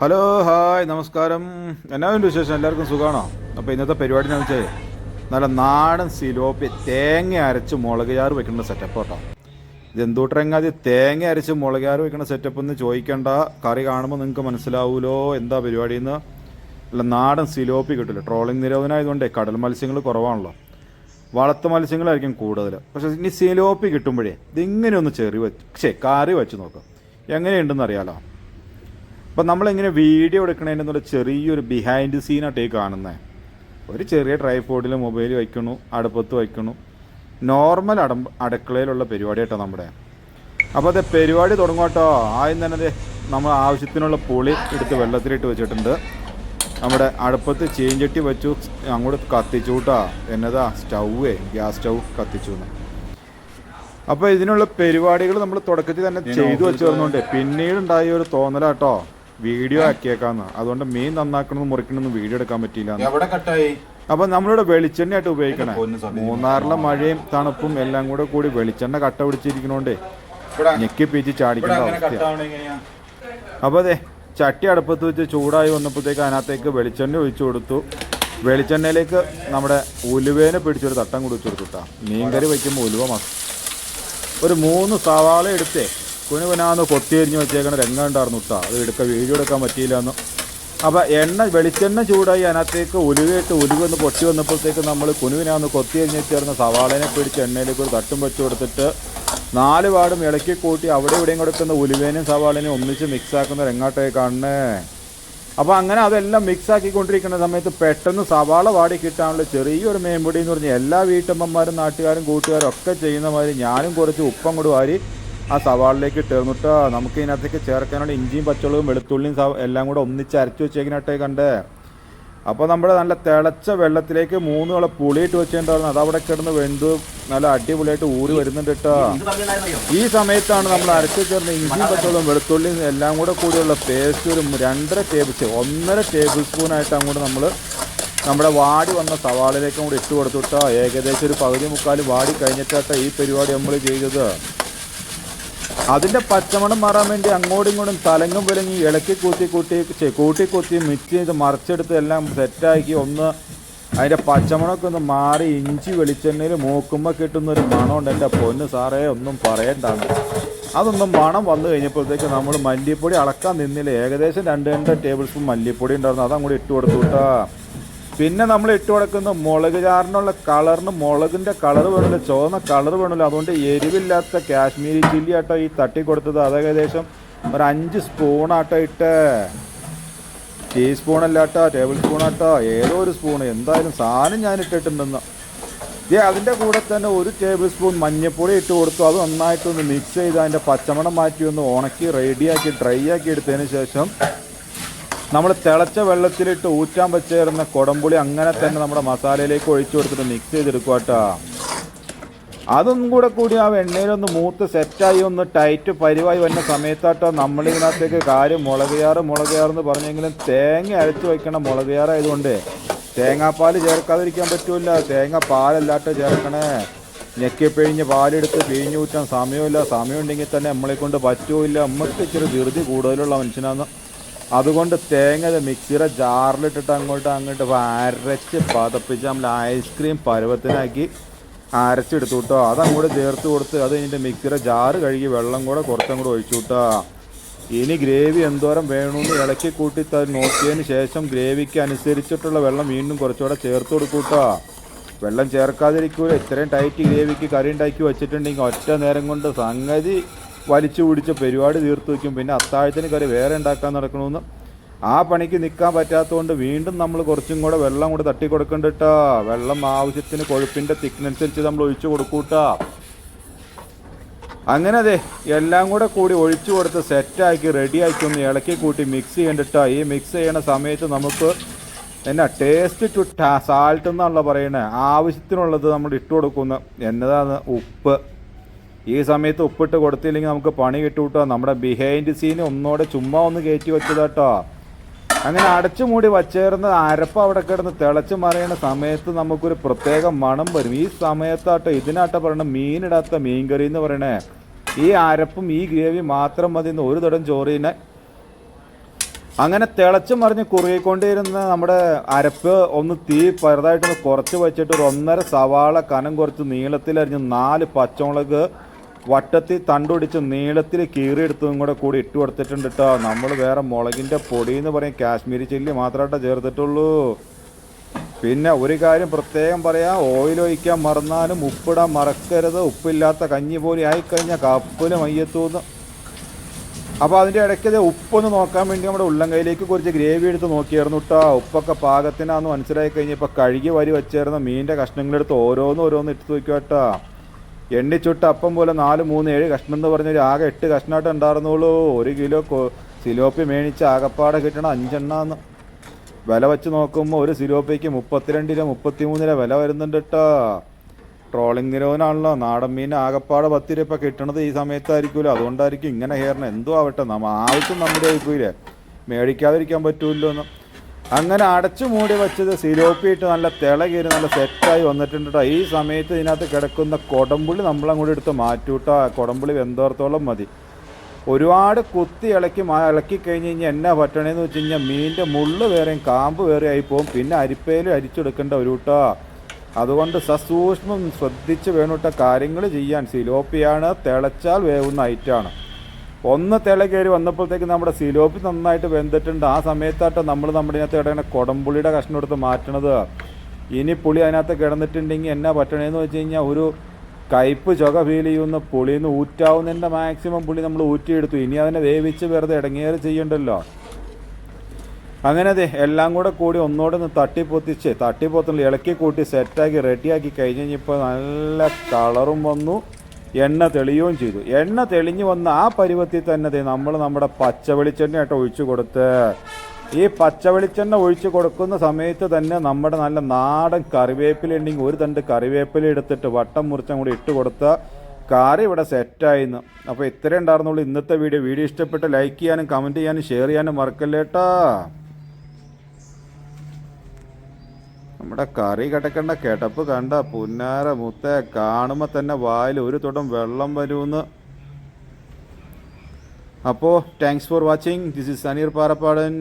Hello hi നമസ്കാരം. എന്നാ വേണ്ട വിശേഷം? എല്ലാവർക്കും സുഖമാണോ? അപ്പോൾ ഇന്നത്തെ പരിപാടി എന്ന് വെച്ചാൽ നല്ല നാടൻ സിലോപ്പി തേങ്ങ അരച്ച് മുളക് ചാറ് വെക്കുന്ന സെറ്റപ്പ് കേട്ടോ. ഇതെന്തൂട്ടരങ്ങാതി തേങ്ങ അരച്ച് മുളക് ചാറ് വെക്കുന്ന സെറ്റപ്പ് എന്ന് ചോദിക്കേണ്ട. കറി കാണുമ്പോൾ നിങ്ങൾക്ക് മനസ്സിലാവുമല്ലോ എന്താ പരിപാടിയെന്ന്. അല്ല, നാടൻ സിലോപ്പി കിട്ടില്ല. ട്രോളിങ് നിരോധനമായതുകൊണ്ട് കടൽ മത്സ്യങ്ങൾ കുറവാണല്ലോ, വളർത്ത് മത്സ്യങ്ങളായിരിക്കും കൂടുതൽ. പക്ഷേ ഇനി സിലോപ്പി കിട്ടുമ്പോഴേ ഇതിങ്ങനെ ഒന്ന് കറി വെച്ച് നോക്കാം എങ്ങനെയുണ്ടെന്ന് അറിയാലോ. അപ്പം നമ്മളിങ്ങനെ വീഡിയോ എടുക്കണതിനുള്ള ചെറിയൊരു ബിഹൈൻഡ് സീനായിട്ട് ഈ കാണുന്നത്. ഒരു ചെറിയ ട്രൈപോഡിൽ മൊബൈൽ വയ്ക്കണു, അടുപ്പത്ത് വയ്ക്കണു, നോർമൽ അടുക്കളയിലുള്ള പരിപാടി കേട്ടോ നമ്മുടെ. അപ്പോൾ അത് പരിപാടി തുടങ്ങും. ആദ്യം തന്നെ നമ്മൾ ആവശ്യത്തിനുള്ള പുളി എടുത്ത് വെള്ളത്തിലിട്ട് വെച്ചിട്ടുണ്ട്. നമ്മുടെ അടുപ്പത്ത് ചീഞ്ചട്ടി വെച്ചു, അങ്ങോട്ട് കത്തിച്ചു കേട്ടോ. എന്നതാ ഗ്യാസ് സ്റ്റൗ കത്തിച്ചു. അപ്പോൾ ഇതിനുള്ള പരിപാടികൾ നമ്മൾ തുടക്കത്തിൽ തന്നെ ചെയ്തു വെച്ച് വരുന്നുണ്ട്. പിന്നീടുണ്ടായ ഒരു തോന്നലാട്ടോ വീഡിയോ ആക്കിയേക്കാന്ന്. അതുകൊണ്ട് മീൻ നന്നാക്കണമെന്ന് മുറിക്കണമെന്ന് വീഡിയോ എടുക്കാൻ പറ്റിയില്ല. അപ്പൊ നമ്മളിവിടെ വെളിച്ചെണ്ണയായിട്ട് ഉപയോഗിക്കണേ. മൂന്നാറിലെ മഴയും തണുപ്പും എല്ലാം കൂടി വെളിച്ചെണ്ണ കട്ട പിടിച്ചിരിക്കണോണ്ടേ ഞെക്കി പീച്ച് ചാടിക്കേണ്ട അവസ്ഥയാണ്. അപ്പോൾ അതെ, ചട്ടി അടുപ്പത്ത് വെച്ച് ചൂടായി വന്നപ്പോഴത്തേക്ക് അതിനകത്തേക്ക് വെളിച്ചെണ്ണ ഒഴിച്ചു കൊടുത്തു. വെളിച്ചെണ്ണയിലേക്ക് നമ്മുടെ ഉലുവേനെ പിടിച്ചൊരു തട്ടം കൂടി വെച്ച് കൊടുത്തുട്ടാ. മീൻകറി വയ്ക്കുമ്പോൾ ഉലുവ ഒരു 3 സവാള എടുത്തേ കുനുകുനാന്ന് കൊത്തിയരിഞ്ഞ് വെച്ചേക്കണ രംഗമുണ്ടായിരുന്നു കേട്ടോ. അത് വീഡിയോ എടുക്കാൻ പറ്റിയില്ലാന്ന്. അപ്പോൾ വെളിച്ചെണ്ണ ചൂടായി അതിനകത്തേക്ക് ഉലുവ പൊട്ടി വന്നപ്പോഴത്തേക്ക് നമ്മൾ കുനുവിനാന്ന് കൊത്തിയരിഞ്ഞ് വെച്ചേർന്ന സവാളേനെ പിടിച്ച് എണ്ണയിലേക്ക് ഒരു തട്ടും വെച്ച് കൊടുത്തിട്ട് 4 പാടും ഇളക്കി കൂട്ടി അവിടെ ഇവിടെയും കൊടുക്കുന്ന ഉലുവേനെയും സവാളേനെയും ഒന്നിച്ച് മിക്സാക്കുന്ന രംഗാട്ടേ കാണണേ. അപ്പോൾ അങ്ങനെ അതെല്ലാം മിക്സാക്കിക്കൊണ്ടിരിക്കുന്ന സമയത്ത് പെട്ടെന്ന് സവാള വാടി കിട്ടാനുള്ള ചെറിയൊരു മേമ്പൊടി എന്ന് പറഞ്ഞാൽ എല്ലാ വീട്ടമ്മമാരും നാട്ടുകാരും കൂട്ടുകാരും ഒക്കെ ചെയ്യുന്ന മാതിരി ഞാനും കുറച്ച് ഉപ്പം കൂടി വാരി ആ സവാളിലേക്ക് ഇട്ടേർന്നിട്ട് നമുക്ക് ഇതിനകത്തേക്ക് ചേർക്കാനുള്ള ഇഞ്ചിയും പച്ചമുളകും വെളുത്തുള്ളിയും എല്ലാം കൂടെ ഒന്നിച്ച് അരച്ച് വെച്ചേക്കിനായിട്ടേ കണ്ടേ. അപ്പോൾ നമ്മുടെ നല്ല തിളച്ച വെള്ളത്തിലേക്ക് 3 കുളം പുളിയിട്ട് വെച്ചിട്ടുണ്ടായിരുന്നു. അതവിടെ കിടന്ന് വെന്ത് നല്ല അടിപൊളിയായിട്ട് ഊറി വരുന്നുണ്ട് കേട്ടോ. ഈ സമയത്താണ് നമ്മൾ അരച്ച് ചേർന്ന ഇഞ്ചിയും പച്ചമുളകും വെളുത്തുള്ളിയും എല്ലാം കൂടിയുള്ള പേസ്റ്റ് ഒരു 1.5 ടേബിൾ സ്പൂണായിട്ട് അങ്ങോട്ട് നമ്മുടെ വാടി വന്ന സവാളിലേക്കും കൂടി ഇട്ട് കൊടുത്തിട്ടോ. ഏകദേശം ഒരു പകുതി മുക്കാൽ വാടി കഴിഞ്ഞിട്ടാട്ടോ ഈ പരിപാടി നമ്മൾ ചെയ്തത്. അതിൻ്റെ പച്ചമണം മാറാൻ വേണ്ടി അങ്ങോട്ടും ഇങ്ങോട്ടും തലങ്ങും വിലങ്ങി ഇളക്കി കൂട്ടി മിക്സ് ചെയ്ത് മറിച്ചെടുത്ത് എല്ലാം സെറ്റാക്കി അതിൻ്റെ പച്ചമണമൊക്കെ ഒന്ന് മാറി ഇഞ്ചി വെളിച്ചെണ്ണയിൽ മൂക്കുമ്പോൾ കിട്ടുന്നൊരു മണമുണ്ട്. എൻ്റെ പൊന്ന് സാറേ, ഒന്നും പറയണ്ടാണ്. അതൊന്നും മണം വന്നു കഴിഞ്ഞപ്പോഴത്തേക്ക് നമ്മൾ മല്ലിപ്പൊടി അളക്കാൻ നിന്നില്ല. ഏകദേശം 2 ടേബിൾ സ്പൂൺ മല്ലിപ്പൊടി ഉണ്ടായിരുന്നു. അതങ്ങോട്ട് ഇട്ട് കൊടുത്തു കേട്ടോ. പിന്നെ നമ്മൾ ഇട്ട് കൊടുക്കുന്ന മുളക് ചാറിനുള്ള കളറിന് മുളകിൻ്റെ കളർ വേണമല്ലോ, ചുവന്ന കളർ വേണമല്ലോ. അതുകൊണ്ട് എരിവില്ലാത്ത കാശ്മീരി ചില്ലി ആട്ടോ ഈ തട്ടി കൊടുത്തത്. അത് ഏകദേശം ഒരു 5 സ്പൂണാട്ടോ ഇട്ട്. ടീസ്പൂണല്ലാട്ടോ, ടേബിൾ സ്പൂണാട്ടോ, ഏതോ ഒരു സ്പൂൺ എന്തായാലും സാധനം ഞാൻ ഇട്ടിട്ടുണ്ടെന്ന്. അതിൻ്റെ കൂടെ തന്നെ 1 ടേബിൾ സ്പൂൺ മഞ്ഞൾപ്പൊടി ഇട്ട് കൊടുത്തു. അത് നന്നായിട്ടൊന്ന് മിക്സ് ചെയ്ത് അതിൻ്റെ പച്ചമണം മാറ്റി ഒന്ന് ഉണക്കി റെഡിയാക്കി ഡ്രൈ ആക്കി എടുത്തതിന് ശേഷം നമ്മൾ തിളച്ച വെള്ളത്തിലിട്ട് ഊറ്റാൻ വെച്ചേരുന്ന കുടംപുളി അങ്ങനെ തന്നെ നമ്മുടെ മസാലയിലേക്ക് ഒഴിച്ചു കൊടുത്തിട്ട് മിക്സ് ചെയ്തെടുക്കുക കേട്ടോ. അതൊന്നും കൂടി ആ എണ്ണയിലൊന്ന് മൂത്ത് സെറ്റായി ഒന്ന് ടൈറ്റ് പരിവായി വരുന്ന സമയത്താട്ടോ നമ്മളിതിനകത്തേക്ക് കാര്യം മുളക് ചാറെന്ന് പറഞ്ഞെങ്കിലും തേങ്ങ അരച്ച് വയ്ക്കണം. മുളക് ചാറായതുകൊണ്ട് തേങ്ങാപ്പാൽ ചേർക്കാതിരിക്കാൻ പറ്റൂല. തേങ്ങാപ്പാലല്ലാട്ടോ ചേർക്കണേ. ഞെക്കിപ്പിഴിഞ്ഞ് പാലെടുത്ത് പിഴിഞ്ഞൂറ്റാൻ സമയമില്ല. സമയം ഉണ്ടെങ്കിൽ തന്നെ നമ്മളെ കൊണ്ട് പറ്റുമില്ല. നമുക്ക് ഇച്ചിരി ധൃതി കൂടുതലുള്ള മനുഷ്യനാണ്. അതുകൊണ്ട് തേങ്ങ മിക്സിയുടെ ജാറിലിട്ടിട്ട് അങ്ങോട്ട് അരച്ച് പതപ്പിച്ച് നമ്മൾ ഐസ്ക്രീം പരുവത്തിനാക്കി അരച്ചെടുത്തു കേട്ടോ. അതങ്ങോട്ട് ചേർത്ത് കൊടുത്ത് അത് കഴിഞ്ഞിട്ട് മിക്സിയുടെ ജാറ് കഴുകി വെള്ളം കൂടെ കുറച്ചങ്ങോട്ട് ഒഴിച്ചു കേട്ടോ. ഇനി ഗ്രേവി എന്തോരം വേണമെന്ന് ഇളക്കി കൂട്ടി നോക്കിയതിന് ശേഷം ഗ്രേവിക്ക് അനുസരിച്ചിട്ടുള്ള വെള്ളം വീണ്ടും കുറച്ചുകൂടെ ചേർത്ത് കൊടുക്കും കേട്ടോ. വെള്ളം ചേർക്കാതിരിക്കൂല. ഇത്രയും ടൈറ്റ് ഗ്രേവിക്ക് കറി ഉണ്ടാക്കി വെച്ചിട്ടുണ്ടെങ്കിൽ ഒറ്റ നേരം കൊണ്ട് സംഗതി വലിച്ചു പിടിച്ച പരിപാടി തീർത്ത് വയ്ക്കും. പിന്നെ അത്താഴത്തിന് കറി വേറെ ഉണ്ടാക്കാൻ നടക്കണമെന്ന് ആ പണിക്ക് നിൽക്കാൻ പറ്റാത്തതുകൊണ്ട് വീണ്ടും നമ്മൾ കുറച്ചും കൂടെ വെള്ളം കൂടെ തട്ടി കൊടുക്കണ്ടിട്ടാ. വെള്ളം ആവശ്യത്തിന് കൊഴുപ്പിൻ്റെ തിക്നനുസരിച്ച് നമ്മൾ ഒഴിച്ചു കൊടുക്കൂട്ടാ. അങ്ങനെ അതെ എല്ലാം കൂടി ഒഴിച്ചു കൊടുത്ത് സെറ്റാക്കി റെഡിയാക്കി ഒന്ന് ഇളക്കി കൂട്ടി മിക്സ് ചെയ്യണ്ടിട്ടാ. ഈ മിക്സ് ചെയ്യണ സമയത്ത് നമുക്ക് ടേസ്റ്റ് ടു സാൾട്ട് എന്നാണല്ലോ പറയണേ. ആവശ്യത്തിനുള്ളത് നമ്മൾ ഇട്ട് കൊടുക്കുന്ന എന്നതാണ് ഉപ്പ്. ഈ സമയത്ത് ഉപ്പിട്ട് കൊടുത്തില്ലെങ്കിൽ നമുക്ക് പണി കിട്ടൂട്ടോ. നമ്മുടെ ബിഹൈൻഡ് സീന് ഒന്നോടെ ചുമ്മാ ഒന്ന് കയറ്റി വെച്ചതാട്ടോ. അങ്ങനെ അടച്ചു മൂടി വച്ചേർന്ന് അരപ്പ് അവിടെ കിടന്ന് തിളച്ച് മറിയുന്ന സമയത്ത് നമുക്കൊരു പ്രത്യേക മണം വരും. ഈ സമയത്താട്ടോ ഇതിനാട്ടോ പറയണ മീനിടാത്ത മീൻകറി എന്ന് പറയണേ. ഈ അരപ്പും ഈ ഗ്രേവി മാത്രം മതി ഒരു തടം ചോറിനെ അങ്ങനെ തിളച്ച് മറിഞ്ഞ് കുറുകിക്കൊണ്ടിരുന്ന നമ്മുടെ അരപ്പ് ഒന്ന് തീ ചെറുതായിട്ടൊന്ന് കുറച്ച് വെച്ചിട്ട് ഒരു 1.5 സവാള കനം കുറച്ച് നീളത്തിലരിഞ്ഞ് 4 പച്ചമുളക് വട്ടത്തിൽ തണ്ടുപിടിച്ച് നീളത്തിൽ കീറിയെടുത്തതും കൂടി ഇട്ട് കൊടുത്തിട്ടുണ്ട് കേട്ടോ. നമ്മൾ വേറെ മുളകിൻ്റെ പൊടി എന്ന് പറയും കാശ്മീരി ചില്ലി മാത്രമായിട്ടേ ചേർത്തിട്ടുള്ളൂ. പിന്നെ ഒരു കാര്യം പ്രത്യേകം പറയാം, ഓയിൽ ഒഴിക്കാൻ മറന്നാലും ഉപ്പിടാൻ മറക്കരുത്. ഉപ്പില്ലാത്ത കഞ്ഞി പോലെ ആയിക്കഴിഞ്ഞാൽ കപ്പിൽ മയ്യത്തൂന്ന്. അപ്പോൾ അതിൻ്റെ ഇടയ്ക്ക് ഉപ്പൊന്ന് നോക്കാൻ വേണ്ടി നമ്മുടെ ഉള്ളംകൈയിലേക്ക് കുറച്ച് ഗ്രേവി എടുത്ത് നോക്കിയായിരുന്നു കേട്ടോ. ഉപ്പൊക്കെ പാകത്തിനാന്ന് മനസ്സിലായി കഴിഞ്ഞപ്പോൾ കഴുകി വരി വെച്ചായിരുന്ന മീനിൻ്റെ കഷ്ണങ്ങളെടുത്ത് ഓരോന്ന് എടുത്ത് വയ്ക്കുക കേട്ടോ. എണ്ണിച്ചുട്ട് അപ്പം പോലെ 4, 3, 7 കഷ്ണം എന്ന് പറഞ്ഞൊരു ആകെ 8 കഷ്ണമായിട്ട് ഉണ്ടായിരുന്നുള്ളൂ. 1 കിലോ സിലോപ്പി മേടിച്ച് ആകപ്പാടെ കിട്ടണം 5 എണ്ണാന്ന്. വില വെച്ച് നോക്കുമ്പോൾ ഒരു സിലോപ്പിക്ക് 32 രൂപ 33 രൂപ വില വരുന്നുണ്ട് കേട്ടോ. ട്രോളിംഗ് നിരോധനമാണല്ലോ. നാടൻ മീൻ ആകപ്പാടെ 10 രൂപ കിട്ടണത് ഈ സമയത്തായിരിക്കുമല്ലോ. അതുകൊണ്ടായിരിക്കും ഇങ്ങനെ ഹെയറിന് എന്തോ ആവട്ടെ, ആവശ്യം നമ്മുടെ ആയിക്കൂലേ, മേടിക്കാതിരിക്കാൻ പറ്റൂല്ലോ എന്ന്. അങ്ങനെ അടച്ചു മൂടി വെച്ചത് സിലോപ്പി ഇട്ട് നല്ല തിളകീരി നല്ല സെറ്റായി വന്നിട്ടുണ്ട് കേട്ടോ. ഈ സമയത്ത് ഇതിനകത്ത് കിടക്കുന്ന കൊടമ്പുള്ളി നമ്മളങ്ങോട്ട് എടുത്ത് മാറ്റൂട്ടോ. കൊടമ്പുള്ളി വെന്തോർത്തോളം മതി. ഒരുപാട് കുത്തി ഇളക്കി കഴിഞ്ഞ് കഴിഞ്ഞാൽ എന്നാ പറ്റണേന്ന് വെച്ച് കഴിഞ്ഞാൽ മീനിൻ്റെ മുള്ള് വേറെയും കാമ്പ് വേറെ ആയിപ്പോവും. പിന്നെ അരിപ്പയിൽ അരിച്ചെടുക്കേണ്ട ഒരു കേട്ടോ. അതുകൊണ്ട് സസൂക്ഷ്മം ശ്രദ്ധിച്ച് വേണം കേട്ടോ കാര്യങ്ങൾ ചെയ്യാൻ. സിലോപ്പിയാണ്, തിളച്ചാൽ വേവുന്ന ഐറ്റമാണ്. ഒന്ന് തിള കയറി വന്നപ്പോഴത്തേക്ക് നമ്മുടെ സിലോപ്പി നന്നായിട്ട് വെന്തിട്ടുണ്ട്. ആ സമയത്താട്ടോ നമ്മൾ നമ്മുടെ ഇതിനകത്ത് കിടക്കുന്ന കൊടംപുളിയുടെ കഷ്ണം എടുത്ത് മാറ്റണത്. ഇനി പുളി അതിനകത്ത് കിടന്നിട്ടുണ്ടെങ്കിൽ എന്നാ പറ്റണേന്ന് വെച്ച് കഴിഞ്ഞാൽ ഒരു കയ്പ്പ് ചുക ഫീൽ ചെയ്യുന്ന പുളിയിൽ നിന്ന് ഊറ്റാവുന്നതിൻ്റെ മാക്സിമം പുളി നമ്മൾ ഊറ്റിയെടുത്തു. ഇനി അതിനെ വേവിച്ച് വെറുതെ ഇടങ്ങേറി ചെയ്യണ്ടല്ലോ. അങ്ങനെ എല്ലാം കൂടി ഒന്നോടൊന്ന് തട്ടിപ്പൊത്തുള്ള ഇളക്കി കൂട്ടി സെറ്റാക്കി റെഡിയാക്കി കഴിഞ്ഞ് കഴിഞ്ഞപ്പോൾ നല്ല കളറും വന്നു, എണ്ണ തെളിയുകയും ചെയ്തു. എണ്ണ തെളിഞ്ഞു വന്ന ആ പരുവത്തിൽ തന്നെ നമ്മൾ നമ്മുടെ പച്ച വെളിച്ചെണ്ണയായിട്ട് ഒഴിച്ചു കൊടുത്ത്, ഈ പച്ച വെളിച്ചെണ്ണ ഒഴിച്ച് കൊടുക്കുന്ന സമയത്ത് തന്നെ നമ്മുടെ നല്ല നാടൻ കറിവേപ്പില ഉണ്ടെങ്കിൽ ഒരു തണ്ട് കറിവേപ്പില എടുത്തിട്ട് വട്ടം മുറിച്ചും കൂടി ഇട്ട് കൊടുത്ത കറി ഇവിടെ സെറ്റായിന്ന്. അപ്പോൾ ഇത്രയും ഉണ്ടായിരുന്നുള്ളൂ ഇന്നത്തെ വീഡിയോ ഇഷ്ടപ്പെട്ട് ലൈക്ക് ചെയ്യാനും കമൻറ്റ് ചെയ്യാനും ഷെയർ ചെയ്യാനും മറക്കല്ലേട്ടാ. നമ്മുടെ കറി കിടക്കേണ്ട കിടപ്പ് കണ്ട പുന്നാര മുത്തേ, കാണുമ്പോൾ തന്നെ വായിൽ ഒരു തുടം വെള്ളം വരുമെന്ന്. അപ്പോൾ thanks for watching. This is Saneer Parappadan.